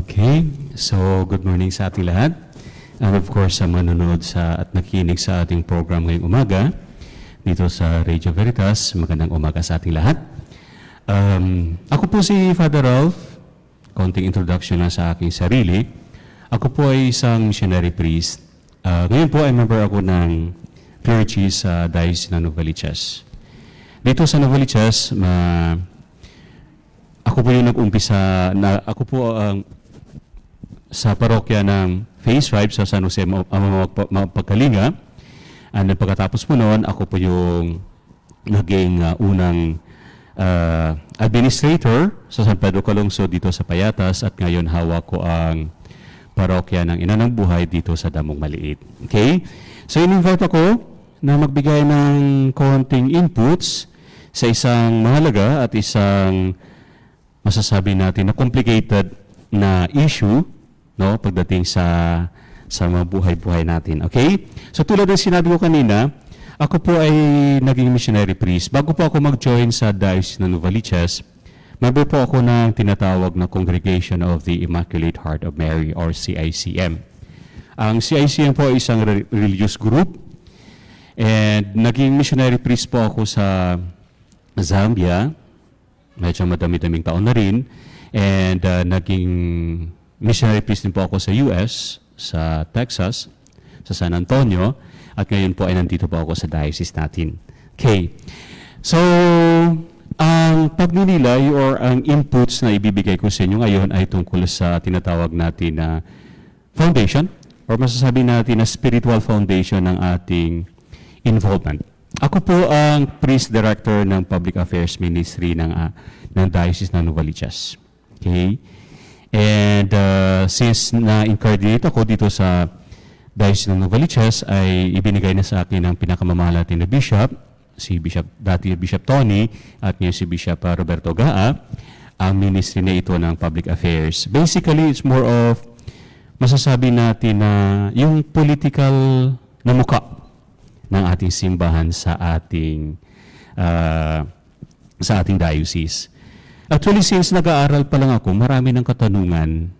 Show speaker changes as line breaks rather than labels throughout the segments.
Okay, so good morning sa ating lahat. And of course, sa manonood at nakikinig sa ating program ngayong umaga dito sa Radio Veritas, magandang umaga sa ating lahat. Ako po si Father Ralph, konting introduction lang sa aking sarili. Ako po ay isang missionary priest. Ngayon po ay member ako ng clergy sa Diocese ng Novaliches. Dito sa Novaliches, ako po yung nag-umpisa, ako po sa parokya ng Phase 5 sa San Jose Mapagkalinga. And then pagkatapos po noon, ako po yung naging unang administrator sa San Pedro Calungsod dito sa Payatas at ngayon hawak ko ang parokya ng Ina ng Buhay dito sa Damong Maliit. Okay? So in-invite ako na magbigay ng konting inputs sa isang mahalaga at isang masasabi natin na complicated na issue, no, pagdating sa mga buhay-buhay natin. Okay? So tulad ng sinabi ko kanina, ako po ay naging missionary priest. Bago po ako mag-join sa Diocese ng Novaliches, member po ako ng tinatawag na Congregation of the Immaculate Heart of Mary or CICM. Ang CICM po ay isang religious group and naging missionary priest po ako sa Zambia. Medyo madami-daming taon na rin. And naging missionary priest din po ako sa US, sa Texas, sa San Antonio. At ngayon po ay nandito po ako sa diocese natin. Okay. So, ang pagninilay or ang inputs na ibibigay ko sa inyo ngayon ay tungkol sa tinatawag natin na foundation or masasabi natin na spiritual foundation ng ating involvement. Ako po ang priest director ng Public Affairs Ministry ng Diocese ng Novaliches. Okay? And since na-incarnate ako dito sa Diocese ng Novaliches, ay ibinigay na sa akin ng pinakamamahal natin na bishop, dati Bishop Tony, at ngayon si Bishop Roberto Gaa, ang ministry na ito ng Public Affairs. Basically, it's more of, masasabi natin na yung political na mukha ng ating simbahan sa ating diocese. Actually, since nag-aaral pa lang ako, marami ng katanungan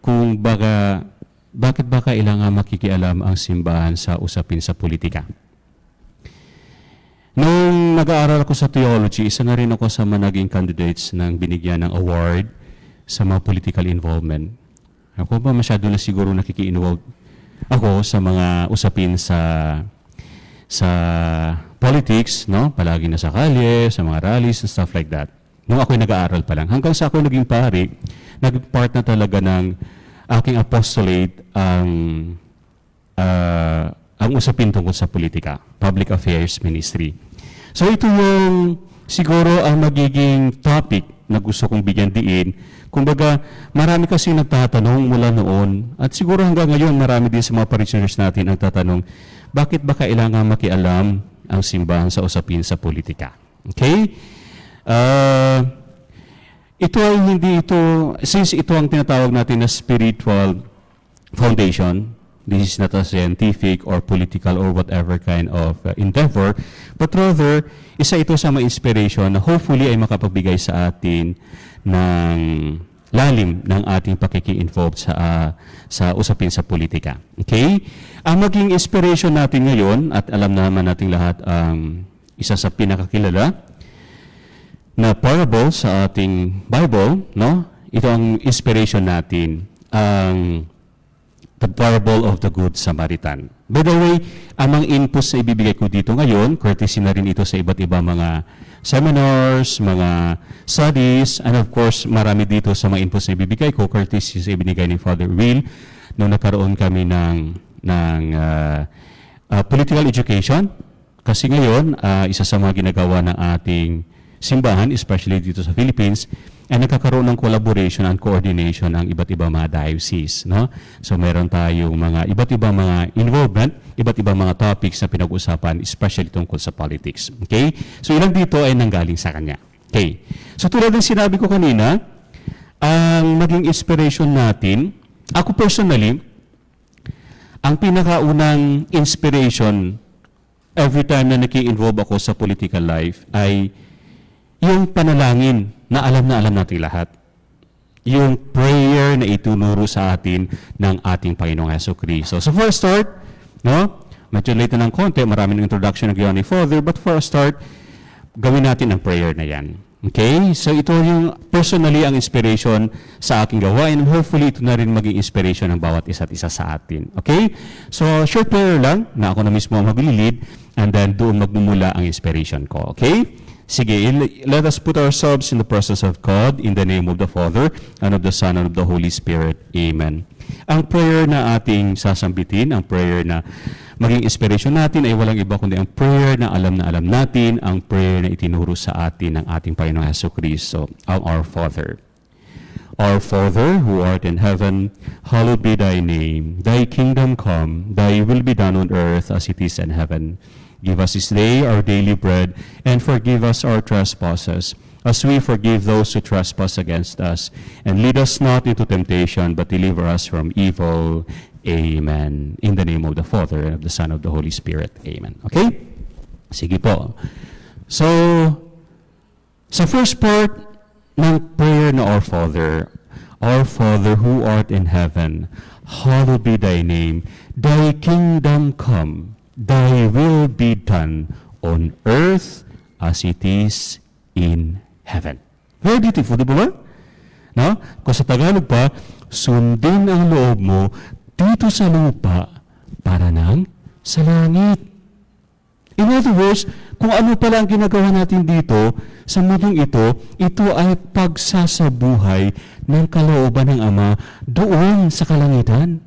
kung bakit ba kailangan makikialam ang simbahan sa usapin sa politika. Nung nag-aaral ako sa theology, isa na rin ako sa mga naging candidates ng binigyan ng award sa mga political involvement. Ako ba masyado na siguro nakiki-involve ako sa mga usapin sa politics, no? Palagi na sa kalye, sa mga rallies and stuff like that. Nung ako'y nag-aaral pa lang. Hanggang sa ako'y naging pari, naging part na talaga ng aking apostolate ang usapin tungkol sa politika, Public Affairs Ministry. So ito yung siguro ang magiging topic na gusto kong bigyan diin. Kumbaga, marami kasi nagtatanong mula noon at siguro hanggang ngayon marami din sa mga parishioners natin ang tatanong, bakit ba kailangan makialam ang simbahan sa usapin sa politika? Okay? Since ito ang tinatawag natin na spiritual foundation, this is not a scientific or political or whatever kind of endeavor, but rather, isa ito sa mga inspiration na hopefully ay makapagbigay sa atin ng lalim ng ating pakiki-involved sa usapin sa politika. Okay? Ang maging inspiration natin ngayon, at alam naman natin lahat ang isa sa pinakakilala na parable sa ating Bible, no? Ito ang inspiration natin, ang the parable of the Good Samaritan. By the way, ang mga inputs na ibibigay ko dito ngayon, courtesy na rin ito sa iba't ibang mga seminars, mga studies, and of course, marami dito sa mga inputs na ibibigay ko, courtesy sa ibinigay ni Father Will, nung nagkaroon kami ng political education. Kasi ngayon, isa sa mga ginagawa ng ating simbahan, especially dito sa Philippines, ay nagkakaroon ng collaboration and coordination ng iba't ibang mga diocese. No? So meron tayong mga iba't ibang mga involvement, iba't ibang mga topics na pinag-usapan, especially tungkol sa politics. Okay? So ilan dito ay nanggaling sa kanya. Okay. So tulad ng sinabi ko kanina, ang maging inspiration natin, ako personally, ang pinakaunang inspiration every time na naki-involve ako sa political life ay yung panalangin na alam natin lahat. yung prayer na itunuro sa atin ng ating Panginoong Jesucristo. So for a start, no? Medyo late na ng konti, marami ng introduction ng Giovanni Father, but for a start, gawin natin ang prayer na yan. Okay? So ito yung personally ang inspiration sa aking gawain, and hopefully ito na rin maging inspiration ng bawat isa't isa sa atin. Okay? So short prayer lang na ako na mismo ang mag-lead, and then doon magmumula ang inspiration ko. Okay? Sige, let us put ourselves in the presence of God in the name of the Father, and of the Son, and of the Holy Spirit. Amen. Ang prayer na ating sasambitin, ang prayer na maging inspiration natin ay walang iba kundi ang prayer na alam natin, ang prayer na itinuro sa atin ng ating Panginoong Jesucristo, ang Our Father. Our Father, who art in heaven, hallowed be thy name. Thy kingdom come, thy will be done on earth as it is in heaven. Give us this day our daily bread, and forgive us our trespasses, as we forgive those who trespass against us. And lead us not into temptation, but deliver us from evil. Amen. In the name of the Father, and of the Son, and of the Holy Spirit. Amen. Okay? Sige po. So, sa first part ng prayer na Our Father who art in heaven, hallowed be thy name. Thy kingdom come. Thy will be done on earth as it is in heaven. Very beautiful, di ba? No? Kung sa Tagalog pa, sundin ang loob mo dito sa lupa para nang sa langit. In other words, kung ano pala ang ginagawa natin dito sa mundong ito ay pagsasabuhay ng kalooban ng Ama doon sa kalangitan.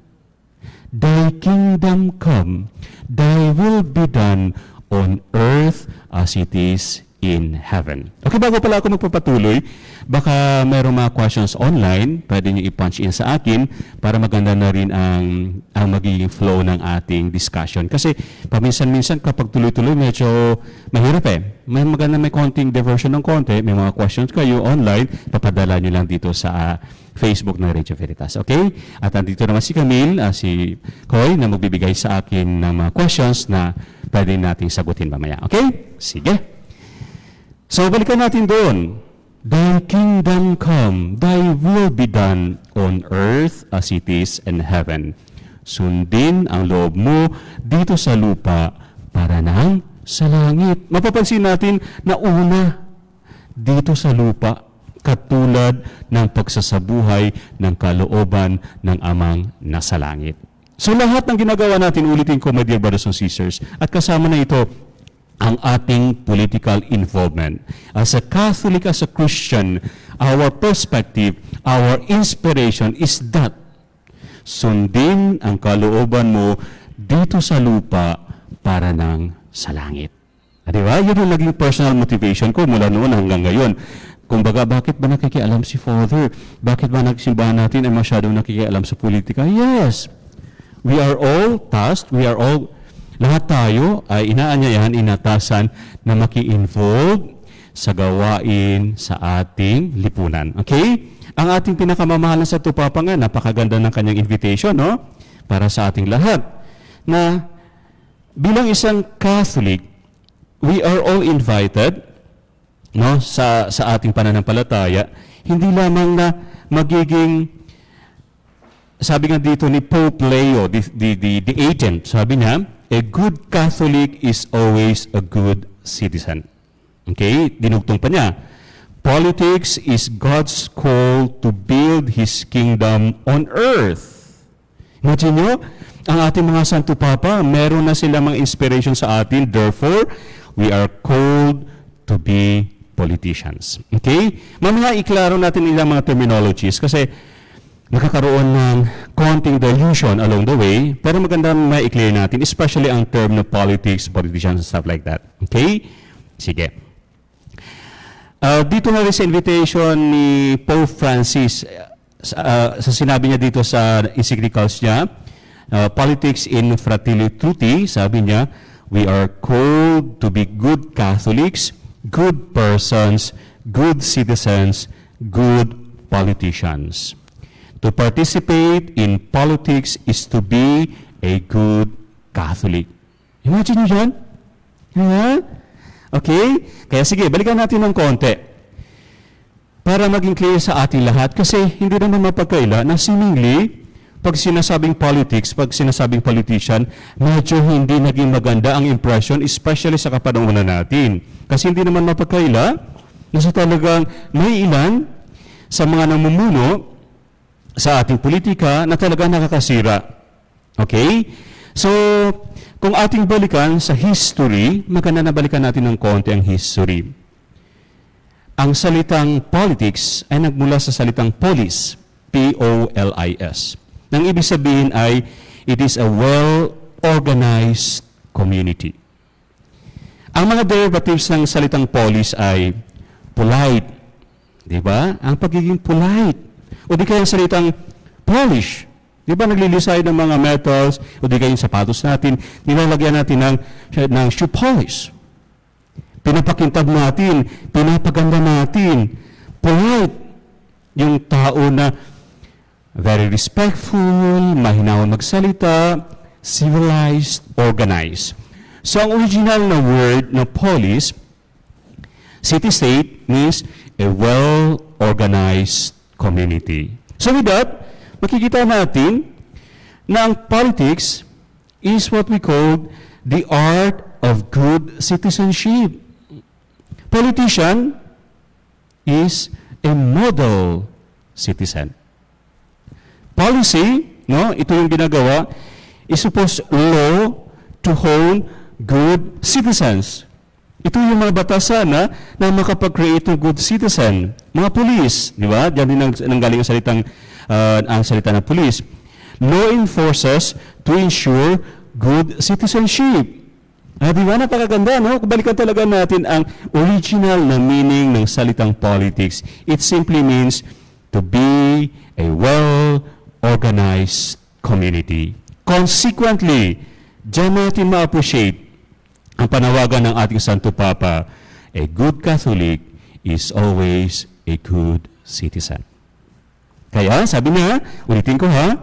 Thy kingdom come, thy will be done on earth as it is in heaven. Okay, bago pala ako magpapatuloy, baka mayroong mga questions online, pwede nyo i-punch in sa akin para maganda na rin ang magiging flow ng ating discussion. Kasi paminsan-minsan kapag tuloy-tuloy, medyo mahirap eh. May maganda may konting diversion ng konti, may mga questions kayo online, papadala nyo lang dito sa Facebook ng Radio Veritas. Okay? At andito naman si Camille, si Koy, na magbibigay sa akin ng mga questions na pwede nating sagutin mamaya. Okay? Sige. So, balikan natin doon. Thy kingdom come, thy will be done on earth as it is in heaven. Sundin ang loob mo dito sa lupa para nang sa langit. Mapapansin natin na una dito sa lupa, katulad ng pagsasabuhay ng kalooban ng Amang nasa langit. So lahat ng ginagawa natin, ulitin ko, my dear brothers and sisters, at kasama na ito ang ating political involvement. As a Catholic, as a Christian, our perspective, our inspiration is that sundin ang kalooban mo dito sa lupa para nang sa langit. Diba? Yun ang naging personal motivation ko mula noon hanggang ngayon. Kumbaga, bakit ba nakikialam si Father? Bakit ba nagsimbahan natin ay masyadong nakikialam sa politika? Yes. We are all tasked, lahat tayo ay inaanyayahan, inatasan na maki-involve sa gawain sa ating lipunan. Okay? Ang ating pinakamamahalan sa Tupapa nga, napakaganda ng kanyang invitation, no? Para sa ating lahat. Na bilang isang Catholic, we are all invited, no, sa ating pananampalataya, hindi lamang na magiging, sabi nga dito ni Pope Leo, the 18th, sabi niya, a good Catholic is always a good citizen. Okay? Dinugtong pa niya. Politics is God's call to build His kingdom on earth. Imagine nyo, ang ating mga Santo Papa, meron na sila mga inspiration sa atin. Therefore, we are called to be politicians. Okay? Mamaya iklaro natin ilang mga terminologies kasi nakakaroon ng konting delusion along the way, pero maganda ma-clear natin, especially ang term na politics, politicians, and stuff like that. Okay? Sige. Dito na rin sa invitation ni Pope Francis, sa sinabi niya dito sa encyclicals niya, Politics in Fratelli Tutti, sabi niya, we are called to be good Catholics, good persons, good citizens, good politicians. To participate in politics is to be a good Catholic. Imagine nyo dyan? Okay? Kaya sige, balikan natin ng konti. Para para maging clear sa ating lahat, kasi hindi naman mapagkaila na seemingly, pag sinasabing politics, pag sinasabing politician, medyo hindi naging maganda ang impression, especially sa kapanahunan natin. Kasi hindi naman mapagkaila na sa talagang may ilan sa mga namumuno sa ating politika na talagang nakakasira. Okay? So, kung ating balikan sa history, maganda na balikan natin ng konti ang history. Ang salitang politics ay nagmula sa salitang polis, P-O-L-I-S. Nang ibig sabihin ay, it is a well-organized community. Ang mga derivatives ng salitang polis ay polite. Diba? Ang pagiging polite. O di kaya ang salitang polish. Diba naglilisay ng mga metals, o di kaya yung sapatos natin, nilalagyan natin ng shoe polish. Pinapakintab natin, pinapaganda natin. Polite. Yung tao na very respectful, mahinahon magsalita, civilized, organized. So ang original na word na polis, city-state, means a well-organized community. So with that, makikita natin na ang politics is what we call the art of good citizenship. Politician is a model citizen. Policy, no, ito yung ginagawa, is supposed law to hold good citizens. Ito yung mga batasan na makapag-create ng good citizen. Mga police, di ba? Diyan din nanggaling ang salita ng police. Law enforces to ensure good citizenship. Di ba? Napakaganda, no? Balikan talaga natin ang original na meaning ng salitang politics. It simply means to be a well-organized community. Consequently, diyan natin ma-appreciate ang panawagan ng ating Santo Papa, a good Catholic is always a good citizen. Kaya, sabi niya, ulitin ko ha,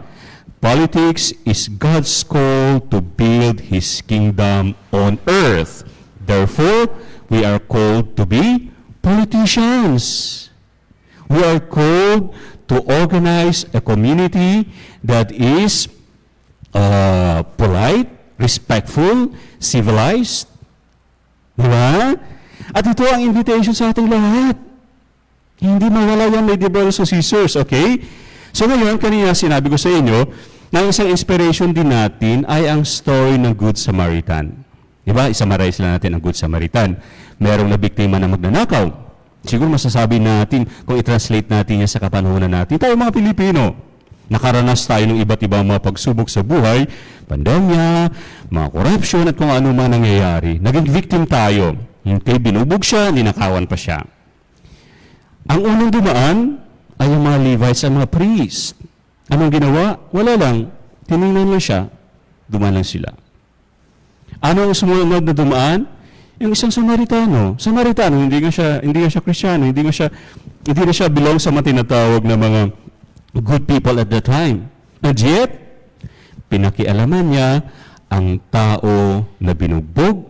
politics is God's call to build His kingdom on earth. Therefore, we are called to be politicians. We are called to organize a community that is polite, respectful, civilized. Diba? At ito ang invitation sa ating lahat. Hindi mawala yan, my dear brothers and sisters, okay? So ngayon, kanina sinabi ko sa inyo, na isang inspiration din natin ay ang story ng Good Samaritan. Diba? Isamarize lang natin ang Good Samaritan. Merong nabiktima na magnanakaw. Siguro masasabi natin, kung i-translate natin yan sa kapanahunan natin, tayo mga Pilipino, nakaranas tayo ng iba't ibang mga pagsubok sa buhay, pandemya, mga corruption at kung ano man nangyayari. Naging victim tayo. Hindi binubog siya, ninakawan pa siya. Ang unang dumaan ay yung mga Levites at mga priest. Anong ginawa? Wala lang. Tinignan lang siya. Dumaan lang sila. Ano ang sumunod na dumaan? Yung isang Samaritano. Samaritano, hindi nga siya Kristiyano, hindi na siya belong sa mga tinatawag na mga good people at the time. And yet, pinakialaman niya ang tao na binugbog,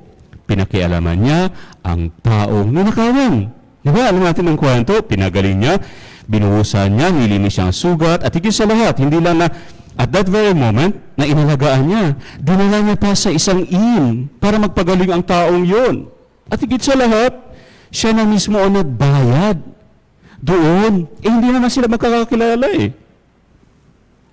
pinakialaman niya ang taong nanakawan. Diba? Alam natin ang kwento, pinagaling niya, binuhusan niya, nilinis siya ang sugat, at higit sa lahat, hindi lang na at that very moment na inalagaan niya, dinala niya pa sa isang inn para magpagaling ang taong yun. At higit sa lahat, siya na mismo ang nagbayad doon. Hindi naman sila magkakakilala eh.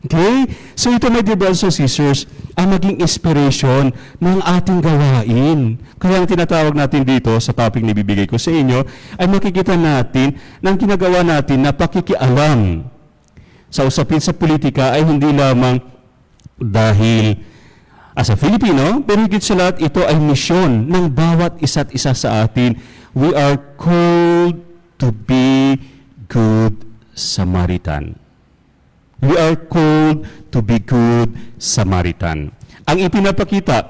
Okay? So ito, my dear brothers and sisters, ang maging inspiration ng ating gawain. Kaya ang tinatawag natin dito sa topic na ibibigay ko sa inyo, ay makikita natin na ang ginagawa natin na pakikialam sa usapin sa politika ay hindi lamang dahil as a Filipino, pero higit sa lahat, ito ay misyon ng bawat isa't isa sa atin. We are called to be good Samaritan. We are called to be good Samaritan. Ang ipinapakita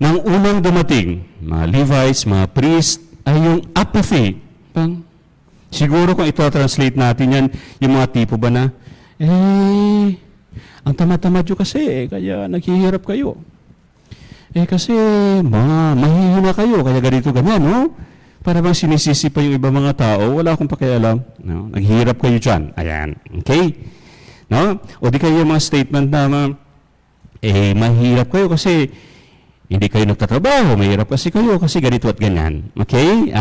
ng unang dumating, mga Levites, mga priest, ay yung apathy. Siguro kung ito translate natin yan, yung mga tipo ba na, ang tamad-tamad nyo kasi, kaya naghihirap kayo. Kasi mahihina kayo, kaya ganito ganyan, no? Para bang sinisisi pa yung ibang mga tao, wala akong pakialam. No? Naghihirap kayo dyan. Ayan. Okay? No? O di kayo yung mga statement na, mahirap kayo kasi hindi kayo nagtatrabaho, mahirap kasi kayo kasi ganito at ganyan. Okay?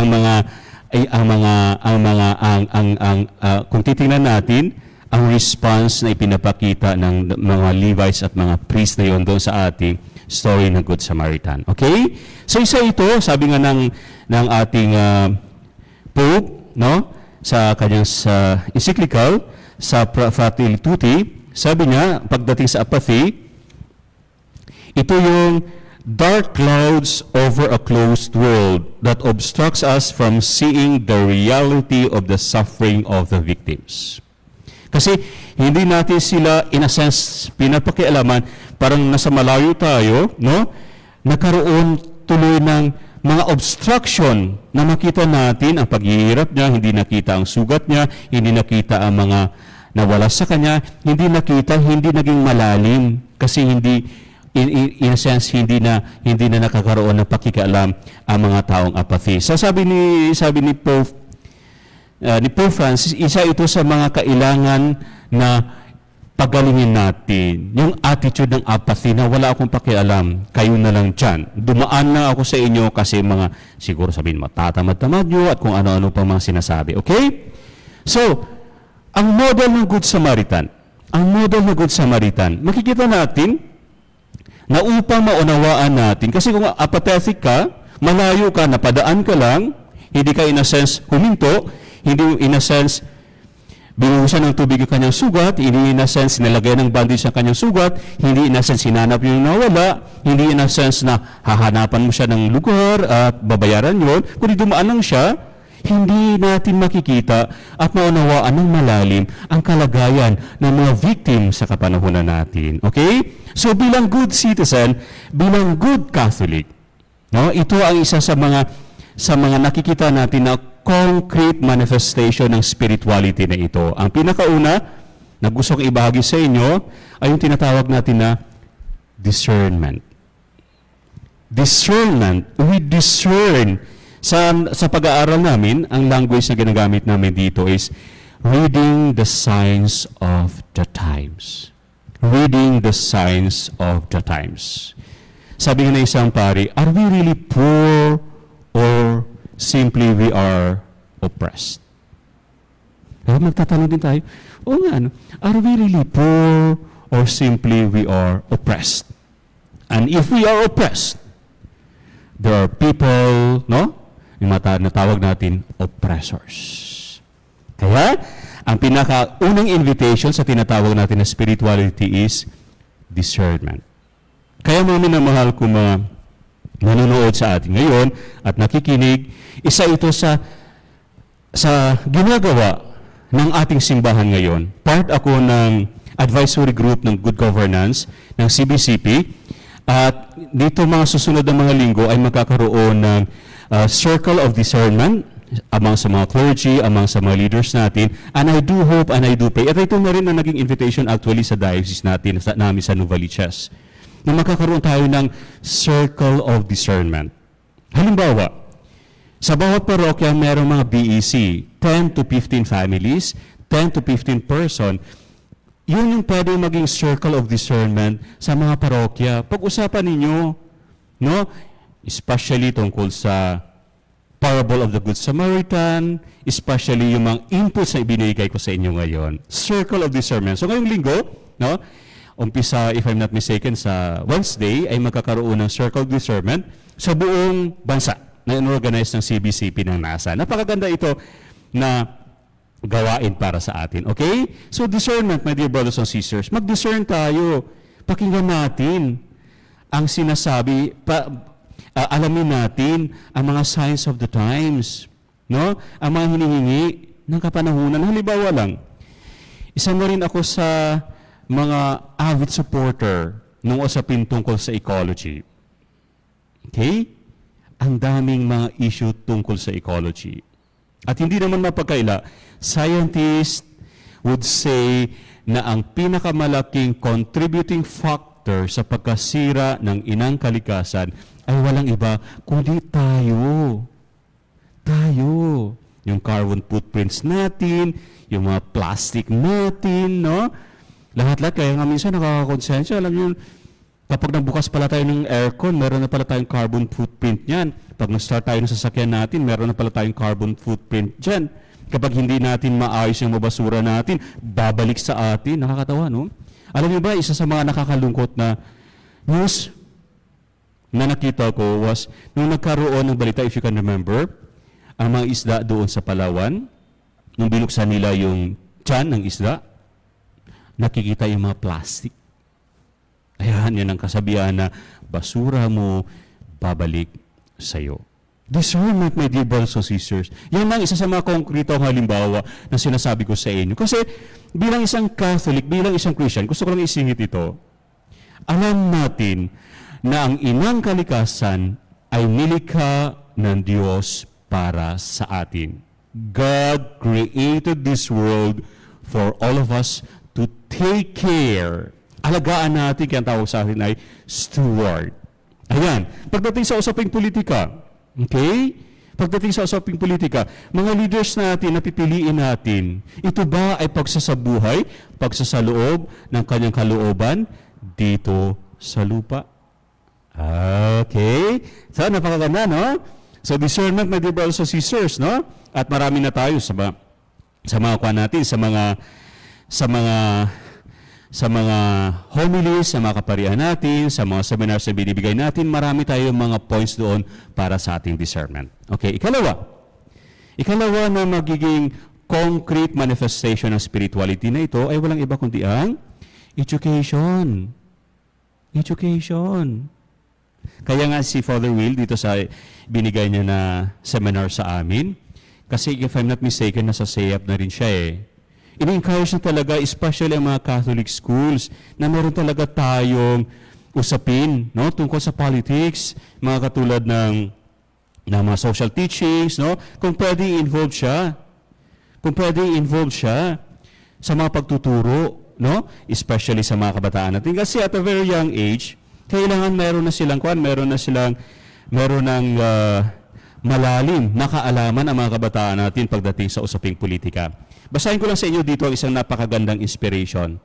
Kung titingnan natin, ang response na ipinapakita ng mga Levites at mga priests na yun doon sa ating story ng Good Samaritan. Okay? So isa ito, sabi nga ng ating Pope, no? Sa kanyang encyclical, sa Fratelli Tutti, sabi niya, pagdating sa apathy, ito yung dark clouds over a closed world that obstructs us from seeing the reality of the suffering of the victims. Kasi hindi natin sila, in a sense, pinapakialaman, parang nasa malayo tayo, no? Nagkaroon tuloy ng mga obstruction na makita natin ang paghihirap niya, hindi nakita ang sugat niya, hindi nakita ang mga nawala sa kanya, hindi nakita, hindi naging malalim kasi hindi in a sense hindi na nakakaroon ng pakikialam ang mga taong apathy. So sabi ni Pope Francis, isa ito sa mga kailangan na pagalingin natin. Yung attitude ng apathy na wala akong pakialam, kayo na lang dyan. Dumaan na ako sa inyo kasi siguro sabihin matatamad-tamad nyo at kung ano-ano pa mga sinasabi. Okay? So, ang model ng Good Samaritan, makikita natin na upang maunawaan natin, kasi kung apathetic ka, malayo ka, napadaan ka lang, hindi ka in a sense huminto, hindi in a sense binuhusan ng tubig ang kanyang sugat, hindi in a sense sinalagay ng bandage ang kanyang sugat, hindi in a sense hinanap yung nawala, hindi in a sense na hahanapan mo siya ng lugar at babayaran yun, kundi dumaan lang siya, hindi natin makikita at maunawaan ng malalim ang kalagayan ng mga victim sa kapanahunan natin. Okay? So bilang good citizen, bilang good Catholic, no, ito ang isa sa mga nakikita natin na concrete manifestation ng spirituality na ito. Ang pinakauna na gusto kong ibahagi sa inyo ay yung tinatawag natin na discernment. Discernment, we discern. Sa pag-aaral namin, ang language na ginagamit namin dito is reading the signs of the times. Reading the signs of the times. Sabi nga na isang pari, are we really poor or simply we are oppressed? Magtatanong din tayo, are we really poor or simply we are oppressed? And if we are oppressed, there are people, no? Yung natawag natin, oppressors. Kaya, ang pinakaunang invitation sa tinatawag natin na spirituality is discernment. Kaya mga minamahal ko mga nanonood sa atin ngayon at nakikinig, isa ito sa ginagawa ng ating simbahan ngayon. Part ako ng advisory group ng Good Governance ng CBCP at dito mga susunod na mga linggo ay magkakaroon ng circle of discernment among sa mga clergy, among sa mga leaders natin. And I do hope and I do pray. At ito na rin ang naging invitation actually sa diocese natin, namin sa Novaliches, na magkakaroon tayo ng circle of discernment. Halimbawa, sa bawat parokya mayroong mga BEC, 10 to 15 families, 10 to 15 person. Yun yung pwede maging circle of discernment sa mga parokya. Pag-usapan ninyo, no? Especially tungkol sa parable of the Good Samaritan, especially yung mga inputs na ibinigay ko sa inyo ngayon. Circle of discernment. So ngayong linggo, no? Umpisa, if I'm not mistaken, sa Wednesday ay magkakaroon ng circle of discernment sa buong bansa na inorganize ng CBCP ng NASA. Napakaganda ito na gawain para sa atin. Okay? So discernment, my dear brothers and sisters, mag-discern tayo. Pakinggan natin ang sinasabi, alamin natin ang mga signs of the times, no? Ang mga hinihingi ng kapanahunan. Halimbawa lang, isa na rin ako sa mga avid supporter ng usapin tungkol sa ecology. Okay? Ang daming mga issue tungkol sa ecology. At hindi naman mapagkaila, scientists would say na ang pinakamalaking contributing factor sa pagkasira ng inang kalikasan ay walang iba kundi tayo. tayo. Yung carbon footprints natin, yung mga plastic natin, no? Lahat-lahat, kaya nga minsan nakakakonsensya. Alam niyo, kapag nagbukas pala tayo ng aircon, meron na pala tayong carbon footprint niyan. Pag nag-start tayo ng sasakyan natin, meron na pala tayong carbon footprint dyan. Kapag hindi natin maayos yung mabasura natin, babalik sa atin. Nakakatawa, no? Alam niyo ba, isa sa mga nakakalungkot na news na nakita ko was, nung nagkaroon ng balita, if you can remember, ang mga isda doon sa Palawan, nung binuksan nila yung tiyan ng isda, nakikita yung mga plastic. Ayan, yan ang kasabihan na basura mo, babalik sa'yo. Discernment, my dear brothers and sisters. Yan ang isa sa mga konkretong halimbawa na sinasabi ko sa inyo. Kasi bilang isang Catholic, bilang isang Christian, gusto ko lang isingit ito. Alam natin na ang inang kalikasan ay nilikha ng Diyos para sa atin. God created this world for all of us to take care. Alagaan natin, kaya ang tawag sa atin ay steward. Ayan. Pagdating sa usaping politika, okay? Pagdating sa usaping politika, mga leaders natin, napipiliin natin, ito ba ay pagsasabuhay, pagsasaloob ng kanyang kalooban dito sa lupa? Okay. So, napakaganda, no? So, discernment, my dear brothers and sisters, no? At marami na tayo sa mga kuha natin, sa mga homilies, sa mga kaparian natin, sa mga seminars na binibigay natin, marami tayong mga points doon para sa ating discernment. Okay, ikalawa na magiging concrete manifestation ng spirituality na ito ay walang iba kundi ang education. Education. Kaya nga si Father Will dito sa binigay niya na seminar sa amin, kasi if I'm not mistaken, nasa SEAP na rin siya eh. In-encourage na talaga, especially ang mga Catholic schools, na meron talaga tayong usapin, no, tungkol sa politics, mga katulad ng mga social teachings, no, kung pwede i-involve siya. Kung pwede i-involve siya sa mga pagtuturo, no, especially sa mga kabataan natin. Kasi at a very young age, kailangan meron ng malalim na kaalaman ang mga kabataan natin pagdating sa usaping politika. Basahin ko lang sa inyo dito ang isang napakagandang inspiration.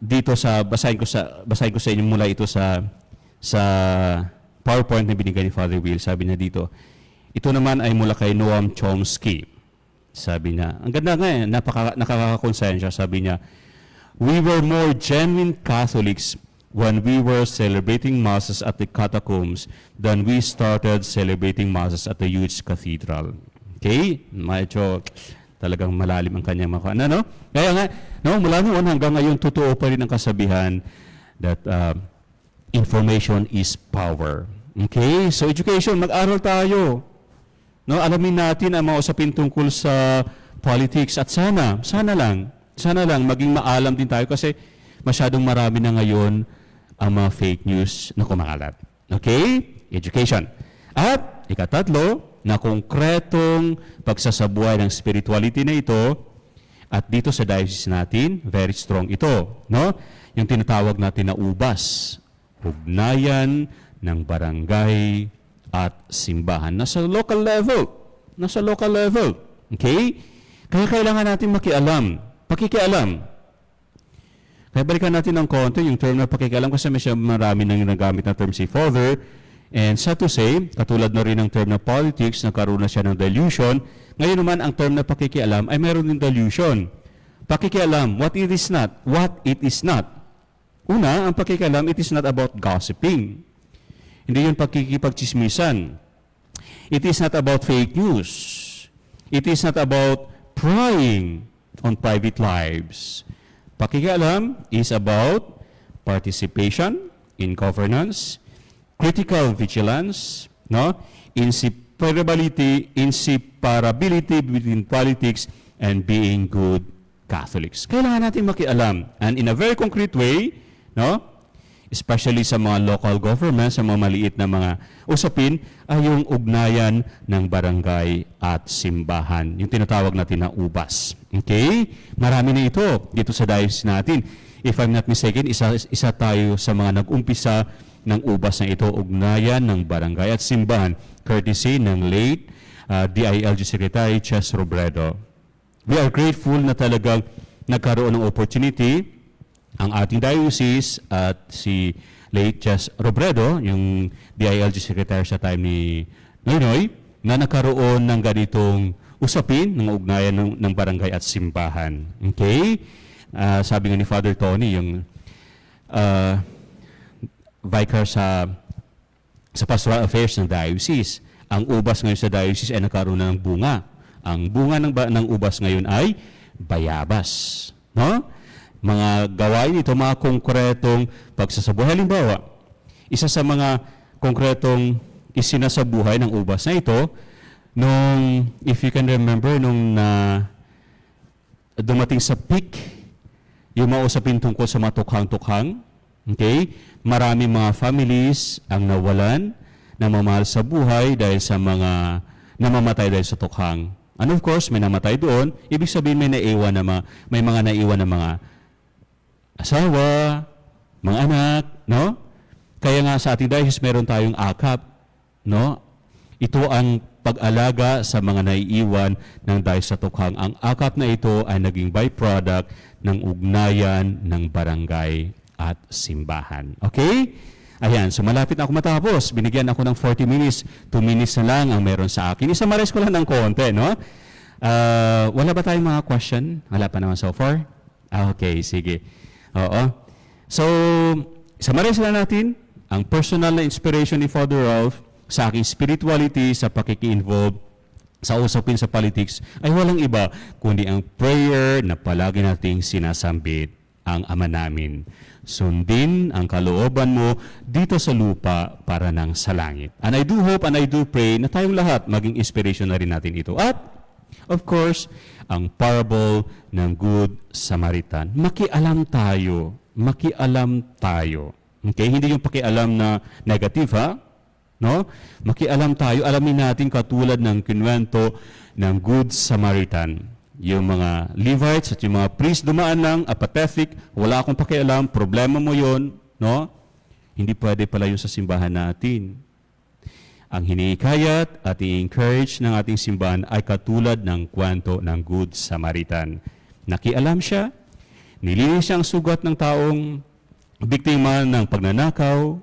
Basahin ko sa inyo mula ito sa PowerPoint na binigay ni Father Will. Sabi niya dito, ito naman ay mula kay Noam Chomsky. Sabi niya, ang ganda nga eh, nakakakonsensya. Sabi niya, we were more genuine Catholics when we were celebrating Masses at the catacombs than we started celebrating Masses at the huge cathedral. Okay? Medyo talagang malalim ang kanyang mga no? Kaya nga, no, mula noon hanggang ngayon, totoo pa rin ang kasabihan that information is power. Okay? So education, mag-aral tayo. No, alamin natin ang mga usapin tungkol sa politics at sana lang maging maalam din tayo kasi masyadong marami na ngayon ang mga fake news na kumakalat. Okay? Education. At ikatatlo, na konkretong pagsasabuhay ng spirituality na ito, at dito sa diocese natin, very strong ito. No? Yung tinatawag natin na ubas, ugnayan ng barangay at simbahan. Nasa local level. Okay? Kaya kailangan natin pakikialam. Kaya balikan natin ng konti yung term na pakikialam kasi marami nang nagamit na term si Father. And sad to say, katulad na rin ng term na politics, nagkaroon na siya ng delusion. Ngayon naman, ang term na pakikialam ay meron din delusion. Pakikialam, what it is not. Una, ang pakikialam, it is not about gossiping. Hindi yun pagkikipagchismisan. It is not about fake news. It is not about prying on private lives. Pakikialam is about participation in governance, critical vigilance, no? Inseparability between politics and being good Catholics. Kailangan natin makialam. And in a very concrete way, no? Especially sa mga local government, sa mga maliit na mga usapin, ay yung ugnayan ng barangay at simbahan. Yung tinatawag natin na ubas. Okay? Marami na ito dito sa diocese natin. If I'm not mistaken, isa tayo sa mga nag-umpisa ng ubas na ito, ugnayan ng barangay at simbahan, courtesy ng late DILG Secretary Ches Robredo. We are grateful na talagang nagkaroon ng opportunity ang ating diocese at si late Ches Robredo, yung DILG Secretary sa time ni Noynoy, na nagkaroon ng ganitong usapin ng ugnayan ng barangay at simbahan. Okay? Sabi nga ni Father Tony, yung vicar sa pastoral affairs ng diocese, ang ubas ngayon sa diocese ay nagkaroon na ng bunga. Ang bunga ng ubas ngayon ay bayabas. No? Mga gawain ito, mga konkretong pagsasabuhay. Halimbawa, isa sa mga konkretong isinasabuhay ng ubas na ito, if you can remember, nung dumating sa peak, yung mausapin tungkol sa mga tukhang-tukhang, okay? Marami mga families ang nawalan, namamahal sa buhay dahil sa mga namamatay dahil sa tukhang. And of course, may namatay doon, ibig sabihin may mga naiwan na mga asawa, mga anak, no? Kaya nga sa ating diocese meron tayong akap, no? Ito ang pag-alaga sa mga naiiwan ng dahil sa tukhang. Ang akap na ito ay naging byproduct ng ugnayan ng barangay at simbahan. Okay? Ayan, so malapit na ako matapos. Binigyan ako ng 40 minutes. 2 minutes na lang ang meron sa akin. Isamaris ko lang ng konti, no? Wala ba tayong mga question? Wala pa naman so far? Okay, sige. Oo. So, isamaris lang natin ang personal na inspiration ni Father Ralph sa aking spirituality, sa pakiki-involve sa usapin sa politics, ay walang iba kundi ang prayer na palagi nating sinasambit, ang Ama namin. Sundin ang kalooban mo dito sa lupa para nang sa langit. And I do hope and I do pray na tayong lahat maging inspiration na rin natin ito. At, of course, ang parable ng Good Samaritan. Makialam tayo. Makialam tayo. Okay? Hindi yung pakialam na negative, ha? No? Makialam tayo. Alamin natin katulad ng kinwento ng Good Samaritan. Yung mga Levites at yung mga priests dumaan lang, apathetic, wala akong pakialam, problema mo yon, no? Hindi pwede pala yun sa simbahan natin. Ang hinihikayat at i-encourage ng ating simbahan ay katulad ng kwento ng Good Samaritan. Nakialam siya, nilinis siya ang sugat ng taong biktima ng pagnanakaw,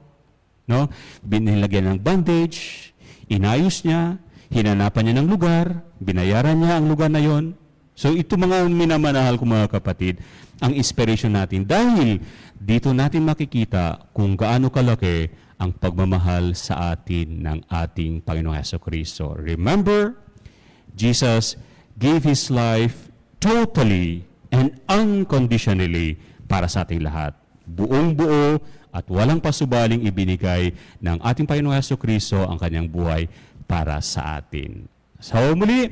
no? Binilagyan ng bandage, inayos niya, hinanapan niya ng lugar, binayaran niya ang lugar na yon. So ito mga minamanahal ko mga kapatid, ang inspiration natin dahil dito natin makikita kung gaano kalaki ang pagmamahal sa atin ng ating Panginoong Jesucristo. Remember, Jesus gave His life totally and unconditionally para sa ating lahat. Buong-buo at walang pasubaling ibinigay ng ating Panginoong Jesucristo ang kanyang buhay para sa atin. So muli,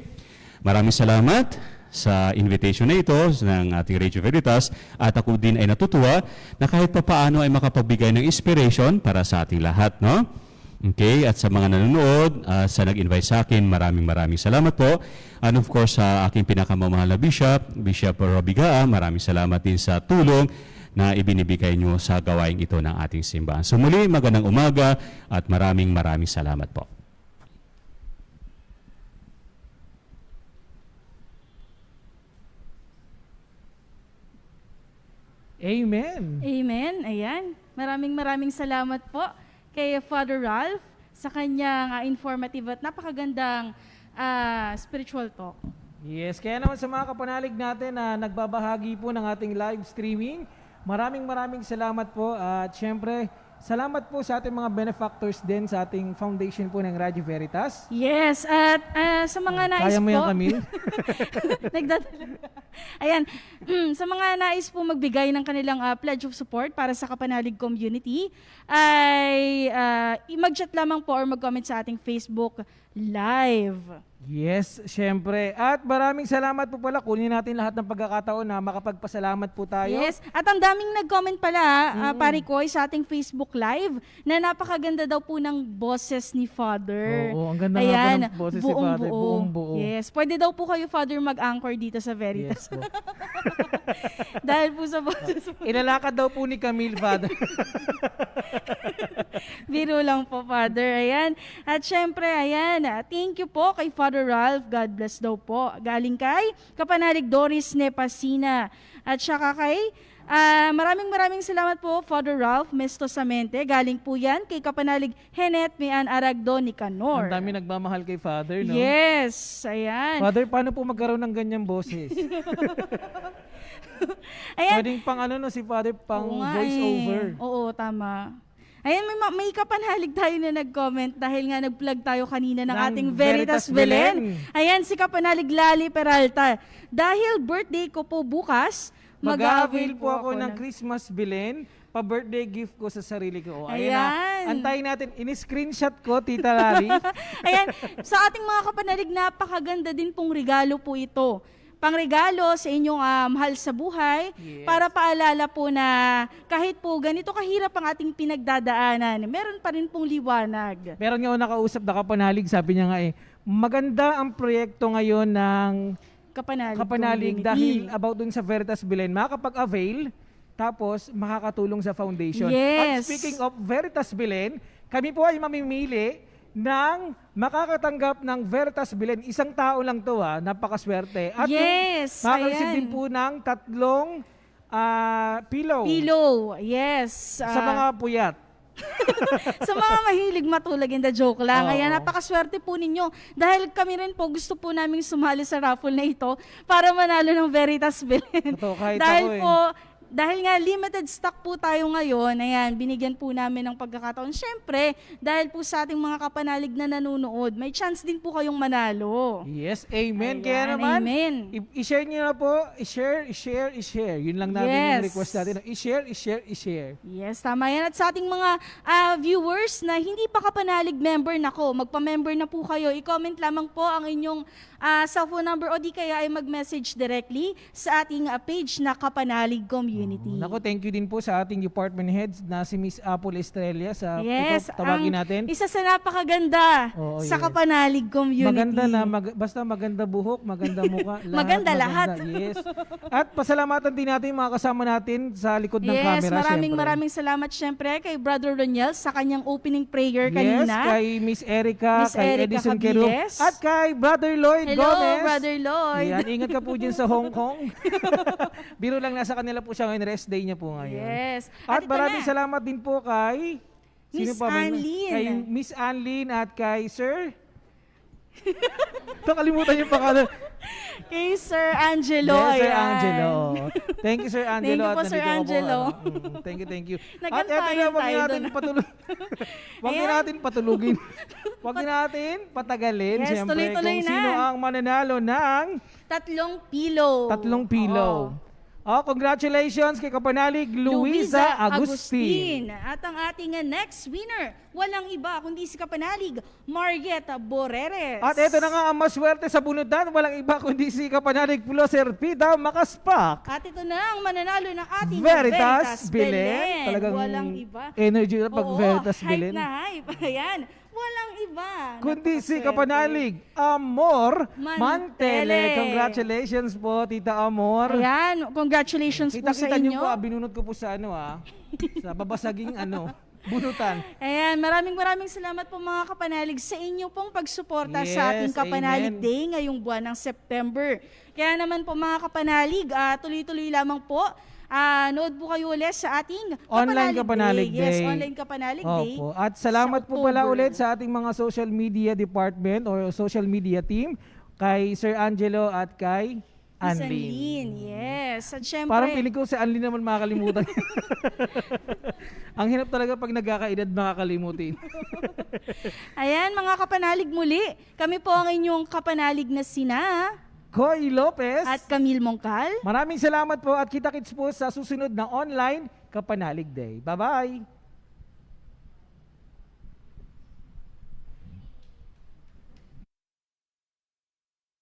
maraming salamat sa invitation na ito ng ating Radio Veritas at ako din ay natutuwa na kahit pa paano ay makapagbigay ng inspiration para sa ating lahat, no? Okay, at sa mga nanonood, sa nag-invite sa akin, maraming salamat po. And of course, sa aking pinakamamahal na Bishop Robbie Gaa, maraming salamat din sa tulong na ibinibigay nyo sa gawain ito ng ating simbahan. So muli, magandang umaga at maraming salamat po.
Amen.
Amen. Ayan. Maraming salamat po kay Father Ralph sa kanyang informative at napakagandang spiritual talk.
Yes, kaya naman sa mga kapanalig natin na nagbabahagi po ng ating live streaming, maraming salamat po at syempre, salamat po sa ating mga benefactors din sa ating foundation po ng Radio Veritas.
Yes, at sa mga nais
Kaya mo
po...
yan, Camille?
Ayan, sa mga nais po magbigay ng kanilang pledge of support para sa Kapanalig Community, ay mag-chat lamang po or mag-comment sa ating Facebook Live.
Yes, syempre. At maraming salamat po pala. Kunin natin lahat ng pagkakataon na makapagpasalamat po tayo.
Yes, at ang daming nag-comment pala, Pari Koy, sa ating Facebook Live, na napakaganda daw po ng boses ni Father.
Oo, ang ganda nga po ng boses ni Father. Buong buo.
Yes, pwede daw po kayo, Father, mag-anchor dito sa Veritas.
Yes po.
Dahil po sa boses mo.
Ilalakad daw po ni Camille, Father.
Biro lang po, Father. Ayan. At syempre, ayan, thank you po kay Father Ralph. God bless daw po. Galing kay Kapanalig Doris Nepasina. At saka kay maraming salamat po, Father Ralph Mestosamente. Galing po yan kay Kapanalig Henet Mian Aragdo Nicanor.
Ang dami nagmamahal kay Father, no?
Yes, ayan.
Father, paano po magkaroon ng ganyang boses?
Ayan.
Pwedeng pang ano no, si Father, pang
Oo nga
voice
eh.
over.
Oo, tama. Ayan, may kapanalig tayo na nag-comment dahil nga nag-plug tayo kanina ng
Ng
ating
Veritas
Veritas Belen.
Belen.
Ayan, si Kapanalig Lali Peralta. Dahil birthday ko po bukas,
Mag-avail po ako ng Christmas Belen, pa-birthday gift ko sa sarili ko. O, ayan na.
Ayan.
Antayin natin. In-screenshot ko, Tita Lali.
Ayan, sa ating mga kapanalig, napakaganda din pong regalo po ito. Pangregalo sa inyong mahal sa buhay,
Yes.
para paalala po na kahit po ganito kahirap ang ating pinagdadaanan, meron pa rin pong liwanag.
Meron nga ako nakausap na kapanalig, sabi niya nga maganda ang proyekto ngayon ng
Kapanalig
Kapanalig
Community.
dahil about dun sa Veritas Belen, makakapag-avail, tapos makakatulong sa foundation.
Yes.
At speaking of Veritas Belen, kami po ay mamimili ng makakatanggap ng Veritas Belen. Isang tao lang to napakaswerte. At
Yes,
makaka-receive
ayan.
din po ng 3 pillow,
Pillow, yes.
sa mga puyat.
Sa mga mahilig matulog, in the joke lang.
Oo.
Ayan, napakaswerte po ninyo. Dahil kami rin po, gusto po namin sumali sa raffle na ito para manalo ng Veritas Belen.
Totoo, kahit
Dahil
ako
po, dahil nga limited stock po tayo ngayon, ayan, binigyan po namin ng pagkakataon. Siyempre, dahil po sa ating mga kapanalig na nanonood, may chance din po kayong manalo.
Yes, amen.
Ayan,
Kaya naman,
amen.
i-share niyo na po. I-share. Yun lang namin
Yes.
yung request natin. I-share.
Yes, tama yan. At sa ating mga viewers na hindi pa kapanalig member, nako, magpa-member na po kayo. I-comment lamang po ang inyong cellphone number o di kaya ay mag-message directly sa ating page na Kapanalig Community.
Nako, thank you din po sa ating department heads na si Miss Apple Estrella sa
Yes,
ito, tawagin
ang
natin.
isa sa napakaganda
Oo,
sa
yes.
Kapanalig Community.
Maganda na, basta maganda buhok, maganda muka,
Maganda lahat.
Yes. At pasalamatan din natin yung mga kasama natin sa likod ng
Yes,
camera.
maraming salamat syempre kay Brother Roniel sa kanyang opening prayer
Yes,
kanina.
kay Miss Erica,
Miss
kay
Erica
Edison Quero,
Cabiles.
at kay Brother Lloyd
Hello,
Gomez.
Brother Lloyd.
Ayan, ingat ka po dyan sa Hong Kong. Biro lang, nasa kanila po siya ngayon, rest day niya po ngayon.
Yes.
At
ito
maraming
na.
salamat din po kay
Miss
ba may-
Anlene.
Kay Miss Anlene at kay Sir Nakalimutan yung pangalan.
Kay Sir Angelo.
Yes, Sir
ayan.
Angelo. Thank you, Sir Angelo.
Thank you po,
At
Sir
nandito ka po,
Angelo.
Thank you. At
Nagantayan
eto na, wag
tayo
natin
dun.
wag
Ayan.
natin patulugin. Wag natin patagalin.
Yes,
Siyempre,
tuloy-tuloy
kung
na.
sino ang mananalo ng
3 pillow.
3 pillow.
Oo.
Congratulations kay Kapanalig Luisa Agustin.
At ang ating next winner, walang iba kundi si Kapanalig Marieta Boreres.
At ito na nga ang maswerte sa bunutan, walang iba kundi si Kapanalig Floser Pita Makaspak.
At ito na ang mananalo ng ating
Veritas
Belen.
Belen. Talagang
walang iba.
energy na pag
Oo,
Veritas
hype
Belen.
na hype. Ayan. Walang iba.
Kundi si
Napakaswerte.
Kapanalig Amor
Mantele.
Mantele. Congratulations po, Tita Amor.
Ayan, congratulations po sa
Kita-kita
inyo.
niyo po, binunot ko po sa sa babasaging bunutan.
Ayan, maraming salamat po mga kapanalig sa inyo pong pagsuporta
Yes,
sa ating Kapanalig
amen.
Day ngayong buwan ng September. Kaya naman po mga kapanalig, tuloy-tuloy lamang po. Nood po kayo ulit sa ating
Online Kapanalig Day.
Yes, online Kapanalig Day.
Opo. At salamat
sa
po pala
October.
ulit sa ating mga social media department or social media team, kay Sir Angelo at kay
Miss
Anlene.
Anlene, yes. At syempre,
Parang piling ko si Anlene naman makakalimutan. Ang hirap talaga pag nagkakaedad makakalimutin.
ayan mga kapanalig muli, kami po ang inyong kapanalig na sina
Coy Lopez.
at Camille Mongcal.
Maraming salamat po at kita-kits po sa susunod na online Kapanalig Day. Bye-bye!